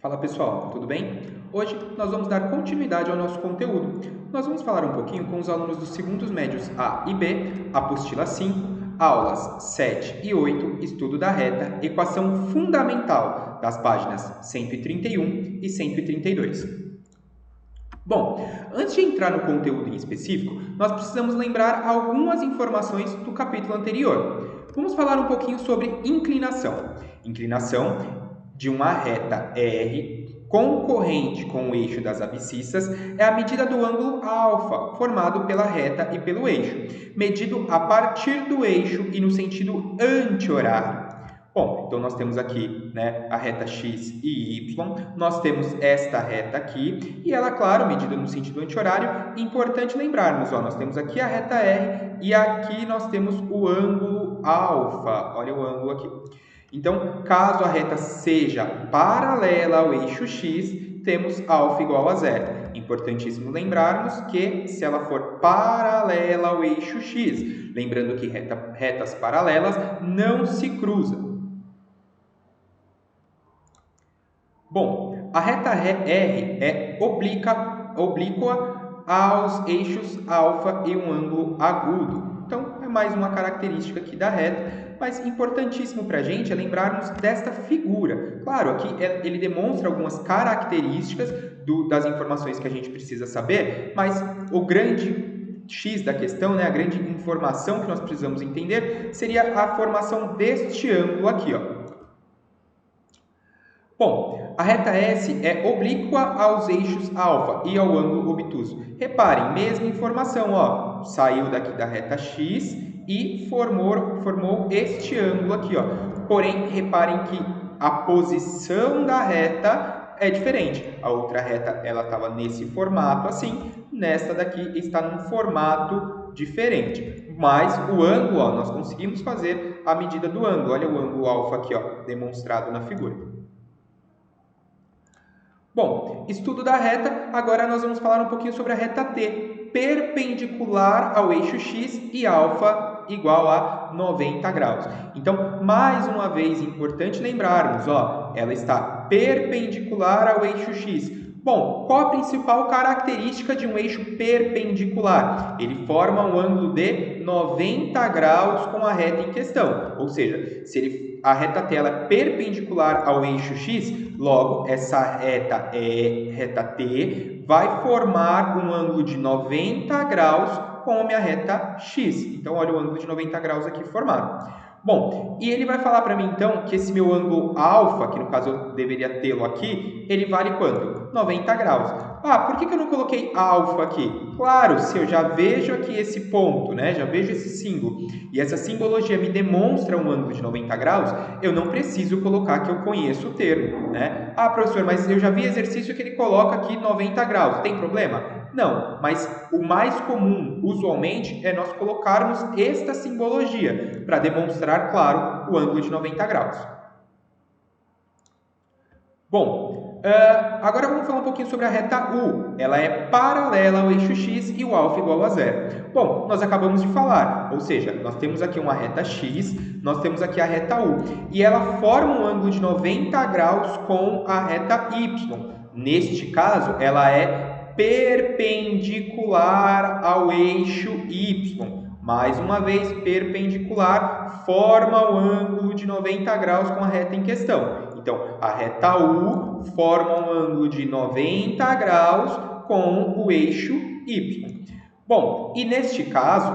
Fala pessoal, tudo bem? Hoje nós vamos dar continuidade ao nosso conteúdo. Nós vamos falar um pouquinho com os alunos dos segundos médios A e B, apostila 5, aulas 7 e 8, estudo da reta, equação fundamental, das páginas 131 e 132. Bom, antes de entrar no conteúdo em específico, nós precisamos lembrar algumas informações do capítulo anterior. Vamos falar um pouquinho sobre inclinação. Inclinação de uma reta R concorrente com o eixo das abscissas é a medida do ângulo alfa, formado pela reta e pelo eixo, medido a partir do eixo e no sentido anti-horário. Bom, então nós temos aqui, né, a reta x e y, nós temos esta reta aqui, e ela, claro, medida no sentido anti-horário. Importante lembrarmos, ó, nós temos aqui a reta R e aqui nós temos o ângulo alfa, olha o ângulo aqui. Então, caso a reta seja paralela ao eixo x, temos alfa igual a zero. Importantíssimo lembrarmos que se ela for paralela ao eixo x, lembrando que retas paralelas não se cruzam. Bom, a reta R é oblíqua aos eixos alfa e um ângulo agudo. Então, é mais uma característica aqui da reta, mas importantíssimo para a gente é lembrarmos desta figura. Claro, aqui ele demonstra algumas características das informações que a gente precisa saber, mas o grande X da questão, né, a grande informação que nós precisamos entender, seria a formação deste ângulo aqui, ó. Bom, a reta S é oblíqua aos eixos alfa e ao ângulo obtuso. Reparem, mesma informação, ó, saiu daqui da reta X e formou este ângulo aqui, ó. Porém, reparem que a posição da reta é diferente. A outra reta ela estava nesse formato assim, nesta daqui está num formato diferente. Mas o ângulo, ó, nós conseguimos fazer a medida do ângulo. Olha o ângulo alfa aqui, ó, demonstrado na figura. Bom, estudo da reta, agora nós vamos falar um pouquinho sobre a reta T, perpendicular ao eixo x e alfa igual a 90 graus. Então, mais uma vez, importante lembrarmos, ó, ela está perpendicular ao eixo x. Bom, qual a principal característica de um eixo perpendicular? Ele forma um ângulo de 90 graus com a reta em questão, ou seja, se a reta T ela é perpendicular ao eixo x, logo, essa reta reta T vai formar um ângulo de 90 graus com a minha reta x. Então, olha o ângulo de 90 graus aqui formado. Bom, e ele vai falar para mim, então, que esse meu ângulo alfa, que no caso eu deveria tê-lo aqui, ele vale quanto? 90 graus. Ah, por que eu não coloquei alfa aqui? Claro, se eu já vejo aqui esse ponto, né? Já vejo esse símbolo, e essa simbologia me demonstra um ângulo de 90 graus, eu não preciso colocar que eu conheço o termo, né? Ah, professor, mas eu já vi exercício que ele coloca aqui 90 graus, tem problema? Não, mas o mais comum, usualmente, é nós colocarmos esta simbologia para demonstrar, claro, o ângulo de 90 graus. Bom, agora vamos falar um pouquinho sobre a reta U. Ela é paralela ao eixo x e o alfa igual a zero. Bom, nós acabamos de falar, ou seja, nós temos aqui uma reta x, nós temos aqui a reta U, e ela forma um ângulo de 90 graus com a reta y. Neste caso, ela é perpendicular ao eixo y. Mais uma vez, perpendicular forma o ângulo de 90 graus com a reta em questão. Então, a reta U forma um ângulo de 90 graus com o eixo y. Bom, e neste caso,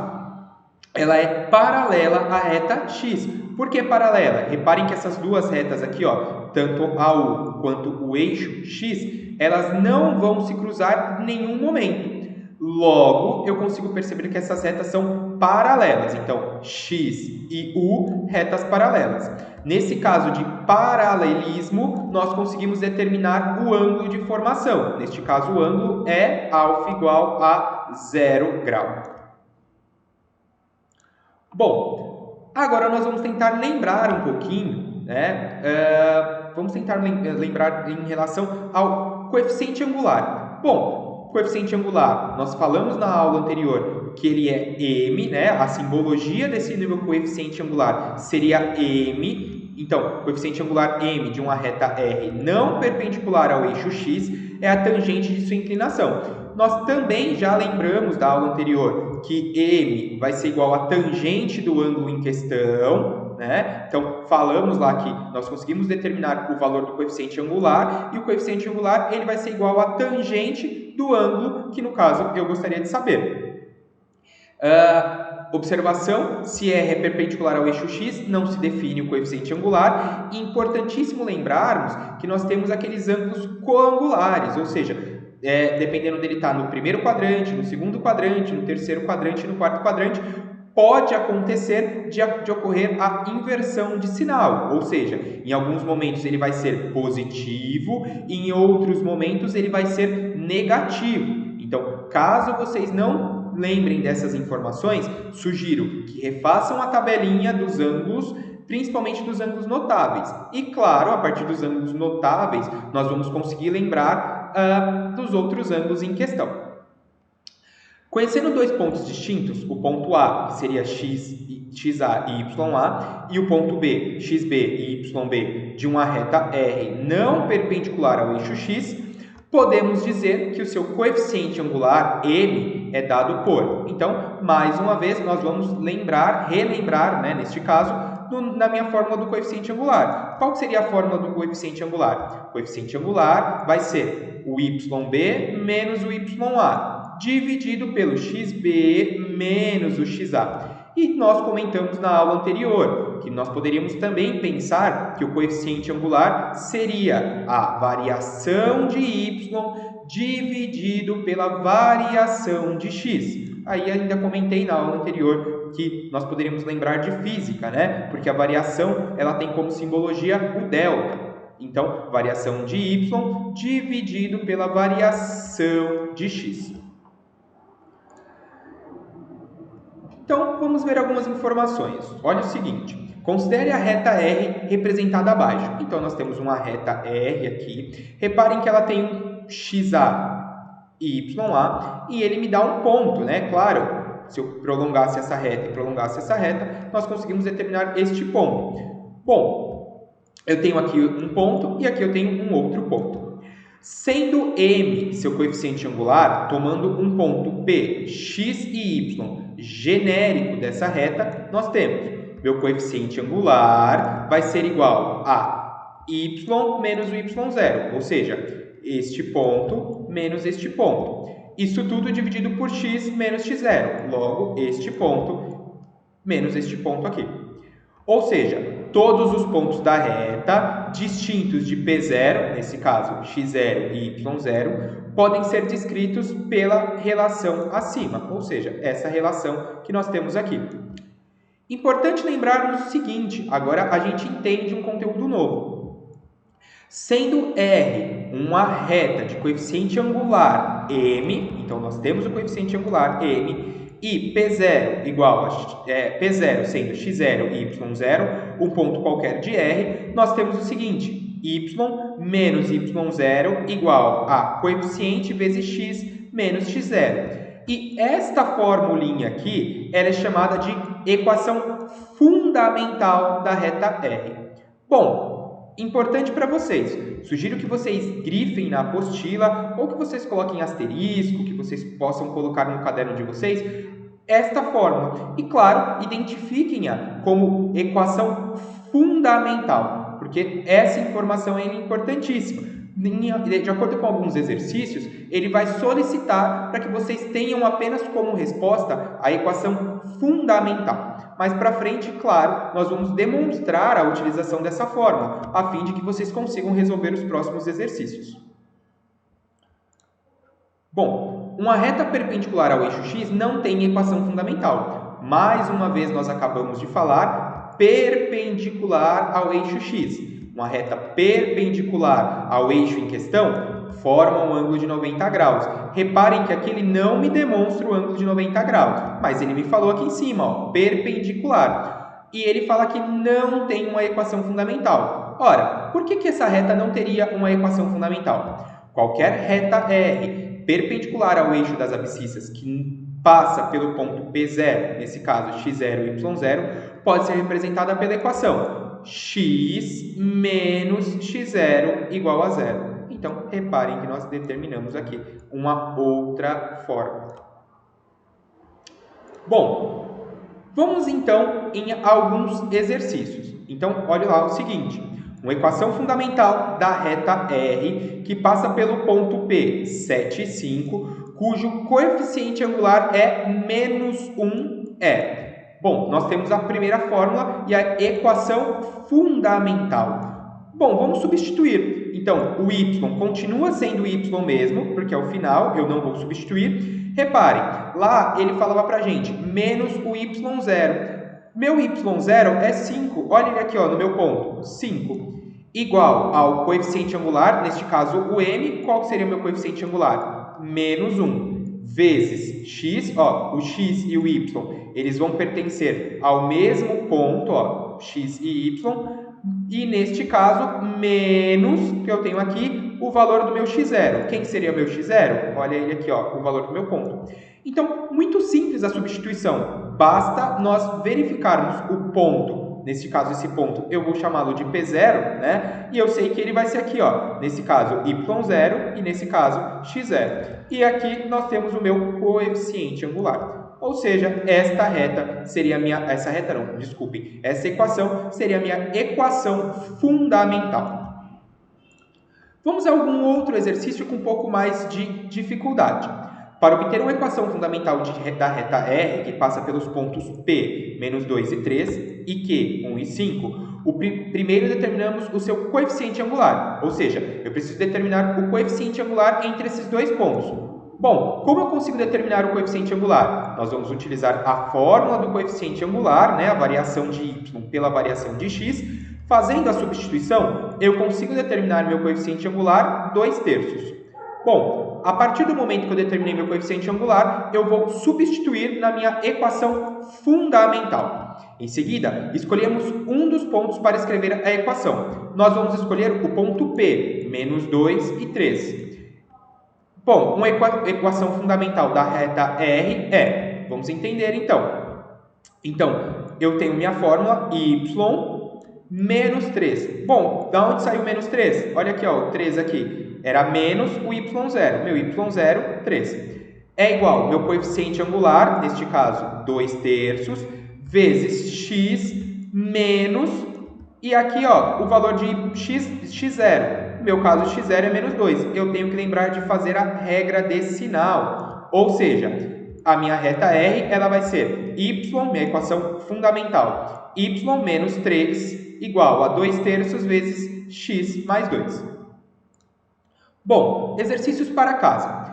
ela é paralela à reta x. Por que paralela? Reparem que essas duas retas aqui, ó, tanto a U quanto o eixo x, elas não vão se cruzar em nenhum momento. Logo, eu consigo perceber que essas retas são paralelas. Então, x e u, retas paralelas. Nesse caso de paralelismo, nós conseguimos determinar o ângulo de formação. Neste caso, o ângulo é alfa igual a 0 grau. Bom, agora nós vamos tentar lembrar um pouquinho, né? Vamos tentar lembrar em relação ao coeficiente angular. Bom, coeficiente angular, nós falamos na aula anterior que ele é m, né? A simbologia desse número coeficiente angular seria m, Então, o coeficiente angular m de uma reta R não perpendicular ao eixo x é a tangente de sua inclinação. Nós também já lembramos da aula anterior que m vai ser igual à tangente do ângulo em questão, né? Então, falamos lá que nós conseguimos determinar o valor do coeficiente angular e o coeficiente angular ele vai ser igual à tangente do ângulo, que no caso eu gostaria de saber. Observação, se R é perpendicular ao eixo x, não se define o coeficiente angular. E importantíssimo lembrarmos que nós temos aqueles ângulos coangulares, ou seja, dependendo dele estar no primeiro quadrante, no segundo quadrante, no terceiro quadrante e no quarto quadrante, pode acontecer de ocorrer a inversão de sinal, ou seja, em alguns momentos ele vai ser positivo, em outros momentos ele vai ser negativo. Então, caso vocês não lembrem dessas informações, sugiro que refaçam a tabelinha dos ângulos, principalmente dos ângulos notáveis. E claro, a partir dos ângulos notáveis, nós vamos conseguir lembrar dos outros ângulos em questão. Conhecendo dois pontos distintos, o ponto A, que seria xa e YA, e o ponto B, xb e YB, de uma reta R não perpendicular ao eixo x, podemos dizer que o seu coeficiente angular, m, é dado por. Então, mais uma vez, nós vamos relembrar, né, neste caso, na minha fórmula do coeficiente angular. Qual seria a fórmula do coeficiente angular? O coeficiente angular vai ser o YB menos o YA, dividido pelo xb menos o xa. E nós comentamos na aula anterior que nós poderíamos também pensar que o coeficiente angular seria a variação de y dividido pela variação de x. Aí ainda comentei na aula anterior que nós poderíamos lembrar de física, né? Porque a variação ela tem como simbologia o delta. Então, variação de y dividido pela variação de x. Então, vamos ver algumas informações. Olha o seguinte, considere a reta R representada abaixo. Então, nós temos uma reta R aqui. Reparem que ela tem um XA e YA e ele me dá um ponto, né? Claro, se eu prolongasse essa reta e prolongasse essa reta, nós conseguimos determinar este ponto. Bom, eu tenho aqui um ponto e aqui eu tenho um outro ponto. Sendo M seu coeficiente angular, tomando um ponto P, X e Y genérico dessa reta, nós temos meu coeficiente angular vai ser igual a y menos o y0, ou seja, este ponto menos este ponto. Isso tudo dividido por x menos x0, logo este ponto menos este ponto aqui. Ou seja, todos os pontos da reta, distintos de P0, nesse caso x0 e y0, podem ser descritos pela relação acima, ou seja, essa relação que nós temos aqui. Importante lembrarmos o seguinte, agora a gente entende um conteúdo novo. Sendo R uma reta de coeficiente angular m, então nós temos o coeficiente angular m, e P0 igual a P0 sendo x0 e y0, um ponto qualquer de R, nós temos o seguinte, y menos y0 igual a coeficiente vezes x menos x0. E esta formulinha aqui ela é chamada de equação fundamental da reta R. Bom, importante para vocês, sugiro que vocês grifem na apostila ou que vocês coloquem asterisco, que vocês possam colocar no caderno de vocês esta fórmula. E, claro, identifiquem-a como equação fundamental, porque essa informação é importantíssima. De acordo com alguns exercícios, ele vai solicitar para que vocês tenham apenas como resposta a equação fundamental. Mais para frente, claro, nós vamos demonstrar a utilização dessa fórmula, a fim de que vocês consigam resolver os próximos exercícios. Bom, uma reta perpendicular ao eixo x não tem equação fundamental. Mais uma vez, nós acabamos de falar perpendicular ao eixo x. Uma reta perpendicular ao eixo em questão forma um ângulo de 90 graus. Reparem que aqui ele não me demonstra o ângulo de 90 graus, mas ele me falou aqui em cima, ó, perpendicular. E ele fala que não tem uma equação fundamental. Ora, por que essa reta não teria uma equação fundamental? Qualquer reta R perpendicular ao eixo das abscissas que passa pelo ponto P0, nesse caso x0 e y0, pode ser representada pela equação x menos x0 igual a zero. Então, reparem que nós determinamos aqui uma outra fórmula. Bom, vamos então em alguns exercícios. Então, olha lá o seguinte. Uma equação fundamental da reta R que passa pelo ponto P, 7 e 5, cujo coeficiente angular é menos 1 é. Bom, nós temos a primeira fórmula e a equação fundamental. Bom, vamos substituir. Então, o y continua sendo y mesmo, porque é o final, eu não vou substituir. Reparem, lá ele falava pra gente, menos o y0. Meu y0 é 5, olha ele aqui ó, no meu ponto, 5, igual ao coeficiente angular, neste caso o m, qual seria o meu coeficiente angular? Menos 1, vezes x, ó, o x e o y, eles vão pertencer ao mesmo ponto, ó, x e y, e neste caso, menos, que eu tenho aqui, o valor do meu x0. Quem seria o meu x0? Olha ele aqui, ó, o valor do meu ponto. Então, muito simples a substituição. Basta nós verificarmos o ponto. Neste caso, esse ponto, eu vou chamá-lo de P0, né? E eu sei que ele vai ser aqui, ó. Nesse caso, Y0 e nesse caso, X0. E aqui nós temos o meu coeficiente angular. Ou seja, esta reta seria a minha... Essa reta não, desculpem. Essa equação seria a minha equação fundamental. Vamos a algum outro exercício com um pouco mais de dificuldade. Para obter uma equação fundamental da reta R, que passa pelos pontos P, menos 2 e 3, e Q, 1 e 5, primeiro determinamos o seu coeficiente angular, ou seja, eu preciso determinar o coeficiente angular entre esses dois pontos. Bom, como eu consigo determinar o coeficiente angular? Nós vamos utilizar a fórmula do coeficiente angular, né, a variação de y pela variação de x. Fazendo a substituição, eu consigo determinar meu coeficiente angular 2/3. Bom, a partir do momento que eu determinei meu coeficiente angular, eu vou substituir na minha equação fundamental. Em seguida, escolhemos um dos pontos para escrever a equação. Nós vamos escolher o ponto P, menos 2 e 3. Bom, uma equação fundamental da reta R é, vamos entender então. Então, eu tenho minha fórmula y menos 3. Bom, da onde saiu menos 3? Olha aqui, ó, o 3 aqui. Era menos o y0. Meu y0, 3. É igual, meu coeficiente angular, neste caso, 2/3, vezes x menos... E aqui, ó, o valor de x0. No meu caso, x0 é menos 2. Eu tenho que lembrar de fazer a regra desse sinal. Ou seja, a minha reta R ela vai ser y, minha equação fundamental, y menos 3 igual a 2/3 vezes x mais 2. Bom, exercícios para casa.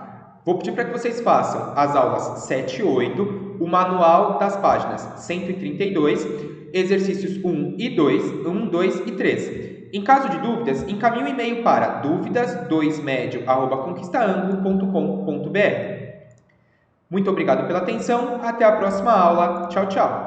Vou pedir para que vocês façam as aulas 7 e 8, o manual das páginas 132, exercícios 1 e 2, 1, 2 e 3. Em caso de dúvidas, encaminhe um e-mail para duvidas2medio@conquistaanglo.com.br. Muito obrigado pela atenção, até a próxima aula. Tchau, tchau!